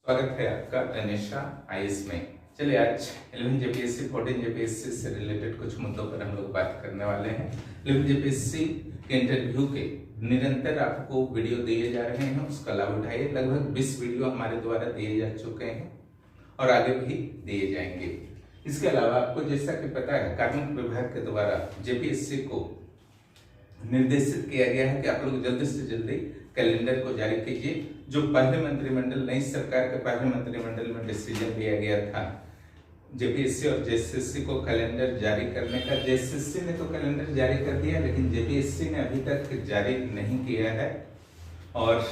स्वागत है आपका तनिषा आईएएस में। चलिए आज 11 जेपीएससी 14 जेपीएससी से रिलेटेड कुछ मुद्दों पर हम लोग बात करने वाले हैं। 11 जेपीएससी के इंटरव्यू के निरंतर आपको वीडियो दिए जा रहे हैं, उसका लाभ उठाइए। लगभग 20 वीडियो हमारे द्वारा दिए जा चुके हैं और आगे भी दिए जाएंगे। इसके अलावा आपको जैसा कि पता है, कार्मिक विभाग के द्वारा जेपीएससी को निर्देशित किया गया है कि आप लोग जल्दी से जल्दी कैलेंडर को जारी कीजिए। जो पहले मंत्रिमंडल, नई सरकार के पहले मंत्रिमंडल में डिसीजन लिया गया था जेपीएससी और जेएसएससी को कैलेंडर जारी करने का, जेएसएससी ने तो कैलेंडर जारी कर दिया लेकिन जेपीएससी ने अभी तक जारी नहीं किया है। और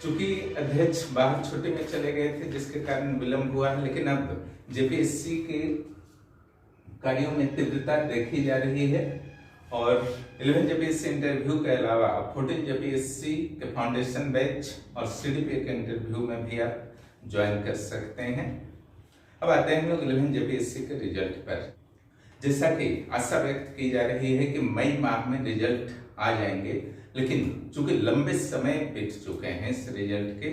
चूंकि अध्यक्ष बाहर छुट्टी में चले गए थे जिसके कारण विलंब हुआ है, लेकिन अब जेपीएससी के कार्यों में तीव्रता देखी जा रही है और 11 जेपीएससी इंटरव्यू के अलावा 14 जेपीएससी के फाउंडेशन बैच और सीडीपीए के इंटरव्यू में भी आप ज्वाइन कर सकते हैं। अब आते हैं लोग 11 जेपीएससी के रिजल्ट पर। जैसा कि आशा व्यक्त की जा रही है कि मई माह में रिजल्ट आ जाएंगे, लेकिन चूंकि लंबे समय बीत चुके हैं इस रिजल्ट के,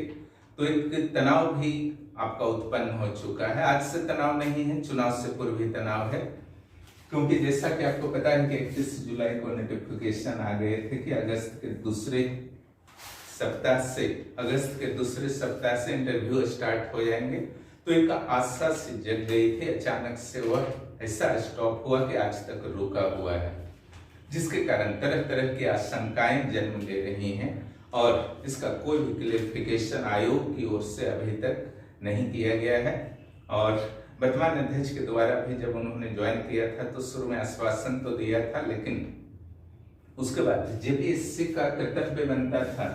तो एक तनाव भी आपका उत्पन्न हो चुका है। आज से तनाव नहीं है, चुनाव से पूर्व ही तनाव है, क्योंकि जैसा कि आपको पता है कि 31 जुलाई को नोटिफिकेशन आ गए थे कि अगस्त के दूसरे सप्ताह से इंटरव्यू स्टार्ट हो जाएंगे। तो एक आशा से जग गई थी, अचानक से वह ऐसा स्टॉप हुआ कि आज तक रुका हुआ है, जिसके कारण तरह तरह की आशंकाएं जन्म ले रही हैं और इसका कोई भी क्लेरिफिकेशन आयोग की ओर से अभी तक नहीं किया गया है। और वर्तमान अध्यक्ष के द्वारा भी जब उन्होंने ज्वाइन किया था तो शुरू में आश्वासन तो दिया था, लेकिन उसके बाद जेपीएससी का कर्तव्य बनता था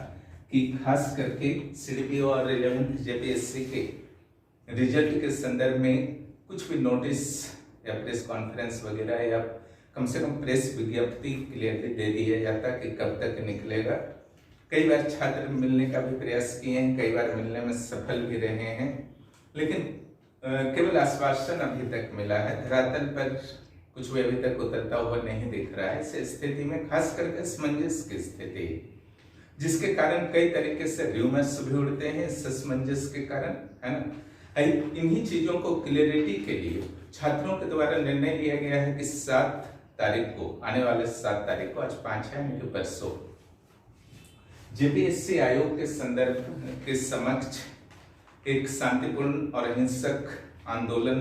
कि खास करके सीडीपीओ और 11 जेपीएससी के रिजल्ट के संदर्भ में कुछ भी नोटिस या प्रेस कॉन्फ्रेंस वगैरह या कम से कम प्रेस विज्ञप्ति क्लियरली दे दिया जाता कि कब तक निकलेगा। कई बार छात्र मिलने का भी प्रयास किए हैं, कई बार मिलने में सफल भी रहे हैं, लेकिन केवल आश्वासन अभी तक मिला है। धरातल पर कुछ भी अभी तक उतरता हुआ नहीं दिख रहा है। इस स्थिति में खास करके असमंजस की स्थिति, जिसके कारण कई तरीके से र्यूमर्स भी उड़ते हैं इस असमंजस के कारण, है ना। इन्हीं चीजों को क्लियरिटी के लिए छात्रों के द्वारा निर्णय लिया गया है कि 7 तारीख को, आने वाले 7 तारीख को, आज 5 है यानी कि परसों, जेपीएससी आयोग के संदर्भ के समक्ष एक शांतिपूर्ण और अहिंसक आंदोलन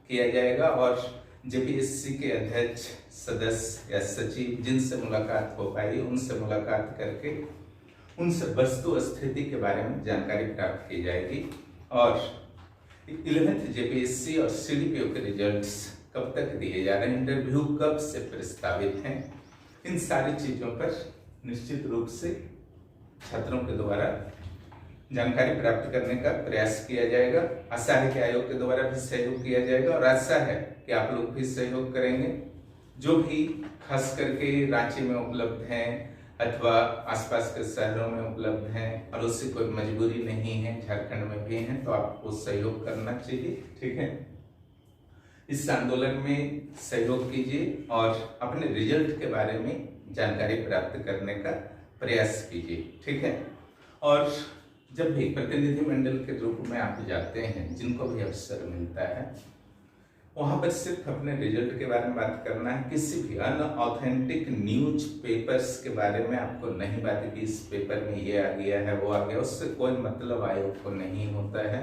किया जाएगा और जेपीएससी के अध्यक्ष, सदस्य या सचिव जिनसे मुलाकात हो पाई उनसे मुलाकात करके उनसे वस्तु स्थिति के बारे में जानकारी प्राप्त की जाएगी। और 11th जेपीएससी और सीडीपीओ के रिजल्ट्स कब तक दिए जा रहे हैं, इंटरव्यू कब से प्रस्तावित हैं, इन सारी चीजों पर निश्चित रूप से छात्रों के द्वारा जानकारी प्राप्त करने का प्रयास किया जाएगा। आशा है कि आयोग के द्वारा भी सहयोग किया जाएगा और आशा है कि आप लोग भी सहयोग करेंगे। जो भी खास करके रांची में उपलब्ध हैं अथवा आसपास के शहरों में उपलब्ध हैं और उससे कोई मजबूरी नहीं है, झारखंड में भी हैं, तो आपको सहयोग करना चाहिए, ठीक है। इस आंदोलन में सहयोग कीजिए और अपने रिजल्ट के बारे में जानकारी प्राप्त करने का प्रयास कीजिए, ठीक है। और जब भी प्रतिनिधि मंडल के रूप में आप जाते हैं, जिनको भी अवसर मिलता है, वहां पर सिर्फ अपने रिजल्ट के बारे में बात करना है। किसी भी अनऑथेंटिक न्यूज पेपर्स के बारे में आपको नहीं बात की, इस पेपर में ये आ गया है, वो आ गया, उससे कोई मतलब आयोग को नहीं होता है।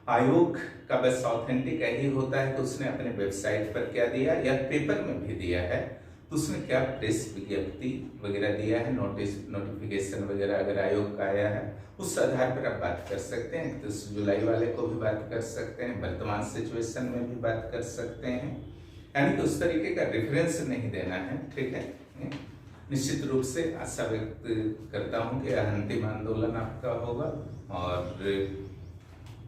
आयोग का बस ऑथेंटिक यही होता है कि उसने अपने वेबसाइट पर क्या दिया या पेपर में भी दिया है, तो उसमें क्या प्रेस विज्ञप्ति वगैरह दिया है, नोटिफिकेशन वगैरह अगर आयोग का आया है, उस आधार पर आप बात कर सकते हैं। 31 जुलाई वाले को भी बात कर सकते हैं, वर्तमान सिचुएशन में भी बात कर सकते हैं, यानी कि उस तरीके का रेफरेंस नहीं देना है, ठीक है। निश्चित रूप से आशा व्यक्त करता हूं कि अंतिम आंदोलन आपका होगा और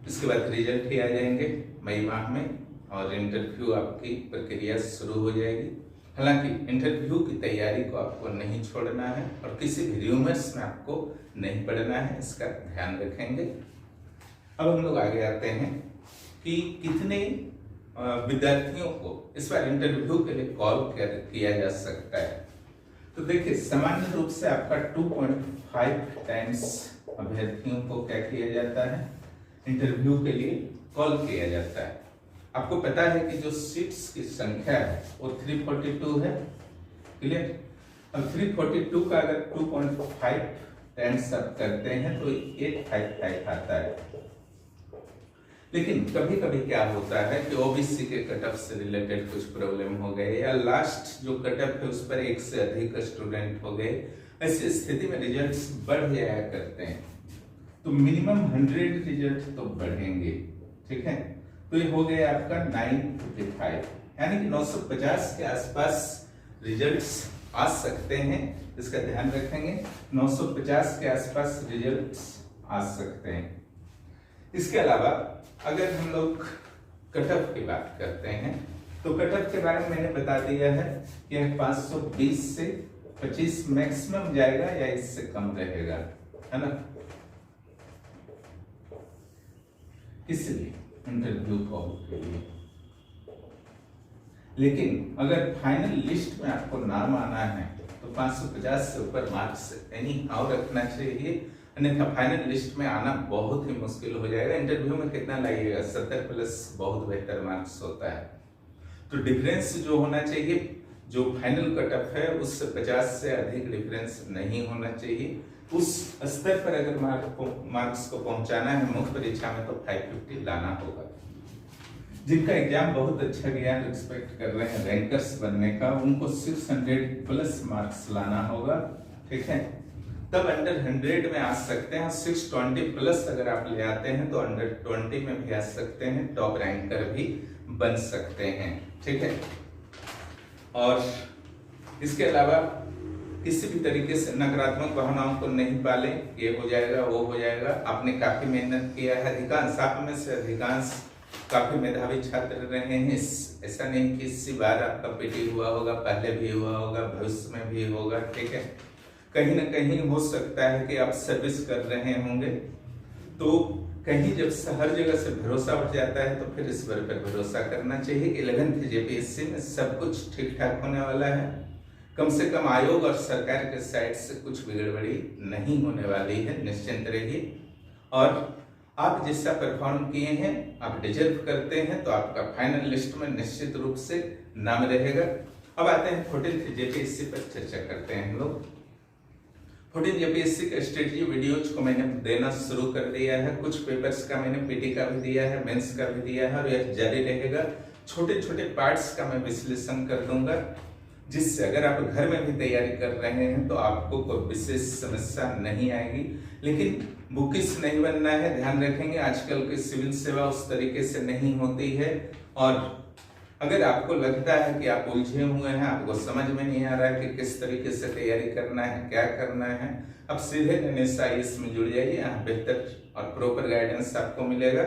इसके बाद रिजल्ट ही आ जाएंगे मई माह में और इंटरव्यू आपकी प्रक्रिया शुरू हो जाएगी। हालांकि इंटरव्यू की तैयारी को आपको नहीं छोड़ना है और किसी भी र्यूमर्स में आपको नहीं पड़ना है, इसका ध्यान रखेंगे। अब हम लोग आगे आते हैं कि कितने विद्यार्थियों को इस बार इंटरव्यू के लिए कॉल किया जा सकता है। तो देखिए, सामान्य रूप से आपका 2.5 टाइम्स अभ्यर्थियों को क्या किया जाता है, इंटरव्यू के लिए कॉल किया जाता है। आपको पता है कि जो सीट्स की संख्या है वो 342 है, क्लियर। अब 342 का अगर 2.5 टाइम्स आप करते हैं तो 855 आता है। लेकिन कभी कभी क्या होता है कि ओबीसी के कट ऑफ से रिलेटेड कुछ प्रॉब्लम हो गए या लास्ट जो कट ऑफ है उस पर एक से अधिक स्टूडेंट हो गए, ऐसी स्थिति में रिजल्ट्स बढ़ जाया करते हैं, तो मिनिमम 100 रिजल्ट तो बढ़ेंगे, ठीक है। तो ये हो गया आपका 955, यानी कि 950 के आसपास रिजल्ट्स आ सकते हैं, इसका ध्यान रखेंगे। 950 के आसपास रिजल्ट्स आ सकते हैं। इसके अलावा अगर हम लोग कट ऑफ की बात करते हैं तो कट ऑफ के बारे में मैंने बता दिया है कि 520 से 25 मैक्सिमम जाएगा या इससे कम रहेगा, है ना, इसलिए इंटरव्यू कॉल के लिए। लेकिन अगर फाइनल लिस्ट में आपको नाम आना है तो 550 से ऊपर मार्क्स एनी हाउ रखना चाहिए, अन्यथा फाइनल लिस्ट में आना बहुत ही मुश्किल हो जाएगा। इंटरव्यू में कितना लाइएगा, 70 प्लस बहुत बेहतर मार्क्स होता है। तो डिफरेंस जो होना चाहिए, जो फाइनल कट ऑफ है उससे 50 से अधिक डिफरेंस नहीं होना चाहिए। उस स्तर पर अगर मार्क्स को पहुंचाना है मुख्य परीक्षा में तो 550 लाना होगा। जिनका एग्जाम बहुत अच्छा गया, एक्सपेक्ट कर रहे हैं रैंकर्स बनने का, उनको 600 प्लस मार्क्स लाना होगा, ठीक है, तब अंडर 100 में आ सकते हैं। 620 प्लस अगर आप ले आते हैं तो अंडर 20 में भी आ सकते हैं, टॉप रैंकर भी बन सकते हैं, ठीक है। और इसके अलावा किसी भी तरीके से नकारात्मक भावनाओं को नहीं पाले, ये हो जाएगा वो हो जाएगा। आपने काफी मेहनत किया है, अधिकांश आप में से अधिकांश काफी मेधावी छात्र रहे हैं। ऐसा नहीं कि इसी बार आपका पीटी हुआ होगा, पहले भी हुआ होगा, भविष्य में भी होगा, ठीक है। कहीं ना कहीं हो सकता है कि आप सर्विस कर रहे होंगे, तो कहीं जब हर जगह से भरोसा उठ जाता है तो फिर इस पर भरोसा करना चाहिए कि 11th जेपीएससी में सब कुछ ठीक ठाक होने वाला है। कम से कम आयोग और सरकार के साइड से कुछ गड़बड़ी नहीं होने वाली है, निश्चिंत रहिए। और आप जैसा परफॉर्म किए हैं, आप डिजर्व करते हैं, तो आपका फाइनल लिस्ट में निश्चित रूप से नाम रहेगा। अब आते हैं 14th जेपीएससी पर चर्चा करते हैं हम लोग। 14 जेपीएससी के स्ट्रेटजी वीडियोज को मैंने देना शुरू कर दिया है। कुछ पेपर्स का मैंने पीटी का भी दिया है, मेंस का भी दिया है, और यह जारी रहेगा। छोटे छोटे पार्ट्स का मैं विश्लेषण कर दूंगा, जिससे अगर आप घर में भी तैयारी कर रहे हैं तो आपको कोई विशेष समस्या नहीं आएगी। लेकिन बुकिश नहीं बनना है, ध्यान रखेंगे। आजकल की सिविल सेवा उस तरीके से नहीं होती है, और अगर आपको लगता है कि आप उलझे हुए हैं, आपको समझ में नहीं आ रहा है कि किस तरीके से तैयारी करना है, क्या करना है, अब सीधे NSIS में जुड़ जाइए। यहाँ बेहतर और प्रॉपर गाइडेंस आपको मिलेगा,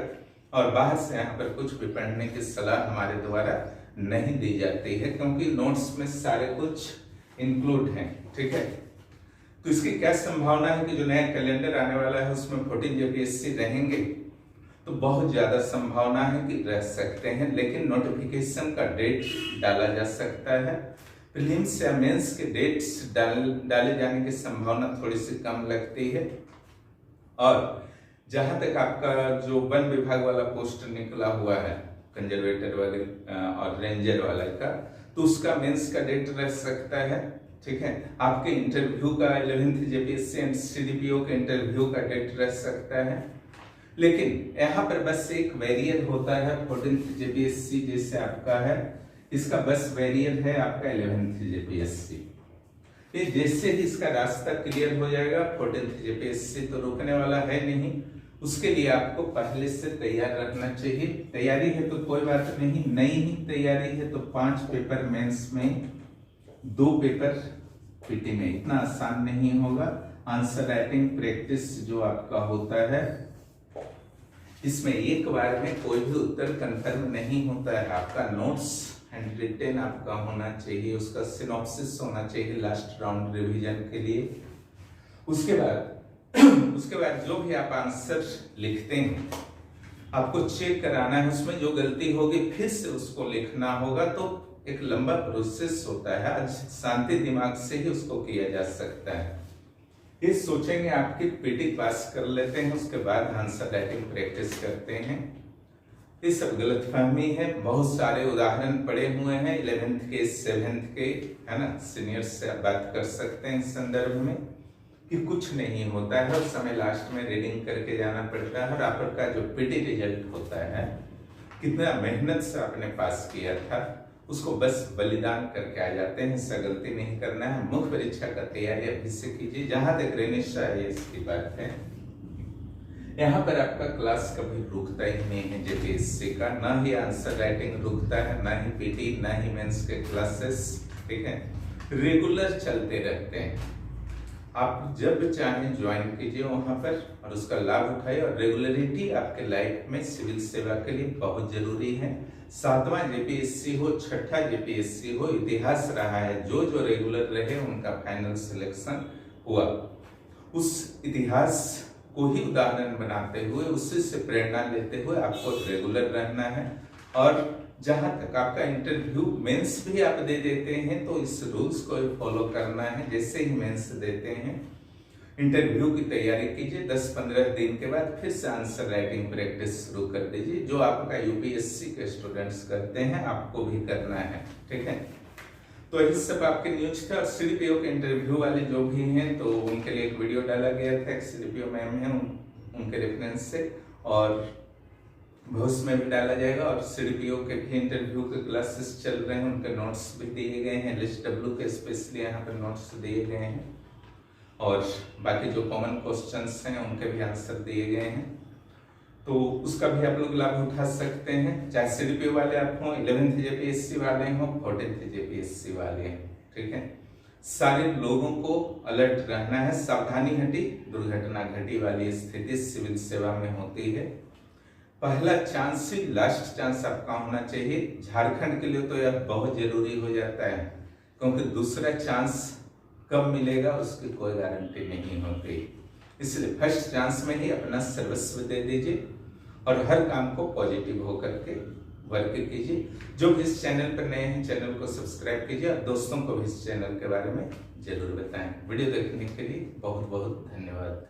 और बाहर से यहाँ पर कुछ भी पढ़ने की सलाह हमारे द्वारा नहीं दी जाती है, क्योंकि नोट्स में सारे कुछ इंक्लूड हैं, ठीक है। तो इसकी क्या संभावना है कि जो नया कैलेंडर आने वाला है उसमें 14 जेपीएससी रहेंगे, तो बहुत ज्यादा संभावना है कि रह सकते हैं। लेकिन नोटिफिकेशन का डेट डाला जा सकता है। प्रीलिम्स या मेंस के डेट्स डाले जाने की संभावना थोड़ी सी कम लगती है। और जहां तक आपका जो वन विभाग वाला पोस्ट निकला हुआ है, कंजर्वेटर वाले और रेंजर वाले का, तो उसका मेंस का डेट रह सकता है, ठीक है। आपके इंटरव्यू का 11th जेपीएससी एंड CDPO के इंटरव्यू का डेट रह सकता है। लेकिन यहाँ पर बस एक वेरियर होता है 14th जेपीएससी जैसे आपका है, इसका बस वेरियर है आपका 11th जेपीएससी। ये जैसे ही इसका रास्ता क्लियर हो जाएगा, 14th जेपीएससी तो रुकने वाला है नहीं। उसके लिए आपको पहले से तैयार रखना चाहिए। तैयारी है तो कोई बात नहीं, नहीं ही तैयारी है तो 5 पेपर मेंस में, 2 पेपर पीटी में। इतना आसान नहीं होगा। आंसर राइटिंग प्रैक्टिस जो आपका होता है, इसमें एक बार में कोई भी उत्तर कंफर्म नहीं होता है। आपका नोट्स हैंड रिटेन आपका होना चाहिए, उसका सिनॉप्सिस होना चाहिए लास्ट राउंड रिवीजन के लिए। उसके बाद जो भी आप आंसर लिखते हैं आपको चेक कराना है, उसमें जो गलती होगी फिर से उसको लिखना होगा। तो एक लंबा प्रोसेस होता है, आज शांति दिमाग से ही उसको किया जा सकता है। ये सोचेंगे आपकी पीटी पास कर लेते हैं, उसके बाद आंसर राइटिंग प्रैक्टिस करते हैं। ये सब गलतफहमी है। बहुत सारे उदाहरण पड़े हुए हैं 11th के 7th के, है ना। सीनियर से आप बात कर सकते हैं इस संदर्भ में कि कुछ नहीं होता है और समय लास्ट में रीडिंग करके जाना पड़ता है। और आपका जो पीटी रिजल्ट होता है, कितना मेहनत से आपने पास किया था, उसको बस बलिदान करके आ जाते हैं। ऐसा गलती नहीं करना है। मुख्य परीक्षा का तैयारी अभी से कीजिए। जहां तक रेनिशा IAS की बात है, यहाँ पर आपका क्लास कभी रुकता ही नहीं है JPSC का। ना ही आंसर राइटिंग रुकता है, ना ही पीटी, ना ही मेंस के क्लासेस, ठीक है, रेगुलर चलते रहते हैं। आप जब चाहें ज्वाइन कीजिए वहां पर और उसका लाभ उठाइए। और रेगुलरिटी आपके लाइफ में सिविल सेवा के लिए बहुत जरूरी है। 7वां JPSC हो, 6ठा JPSC हो, इतिहास रहा है, जो जो रेगुलर रहे उनका फाइनल सिलेक्शन हुआ। उस इतिहास को ही उदाहरण बनाते हुए, उससे से प्रेरणा लेते हुए आपको रेगुलर रहना है। और जहां तक आपका इंटरव्यू मेंस भी आप दे देते हैं तो इस रूल्स को फॉलो करना है। जैसे ही मेंस देते हैं, इंटरव्यू की तैयारी कीजिए। 10-15 दिन के बाद फिर से आंसर राइटिंग प्रैक्टिस शुरू कर दीजिए। जो आपका UPSC के स्टूडेंट्स करते हैं, आपको भी करना है, ठीक है। तो इस सब आपके न्यूज थे। और CDPO के इंटरव्यू वाले जो भी हैं, तो उनके लिए एक वीडियो डाला गया था। एक CDPO मैम है, उनके रेफरेंस से, और भविष्य में भी डाला जाएगा। और CDPO के भी इंटरव्यू के क्लासेस चल रहे हैं, उनके नोट्स भी दिए गए हैं। LSW के स्पेशली यहाँ पर नोट्स दिए गए हैं, और बाकी जो कॉमन क्वेश्चंस हैं उनके भी आंसर दिए गए हैं। तो उसका भी आप लोग लाभ उठा सकते हैं, चाहे CDPO वाले आप हों, 11th JPSC वाले हों, 14th JPSC वाले हैं, ठीक है। सारे लोगों को अलर्ट रहना है। सावधानी हटी दुर्घटना घटी वाली स्थिति सिविल सेवा में होती है। पहला चांस ही लास्ट चांस आपका होना चाहिए। झारखंड के लिए तो यह बहुत जरूरी हो जाता है, क्योंकि दूसरा चांस कब मिलेगा उसकी कोई गारंटी नहीं होती। इसलिए फर्स्ट चांस में ही अपना सर्वस्व दे दीजिए और हर काम को पॉजिटिव होकर के वर्क कीजिए। जो भी इस चैनल पर नए हैं, चैनल को सब्सक्राइब कीजिए और दोस्तों को भी इस चैनल के बारे में जरूर बताएं। वीडियो देखने के लिए बहुत बहुत धन्यवाद।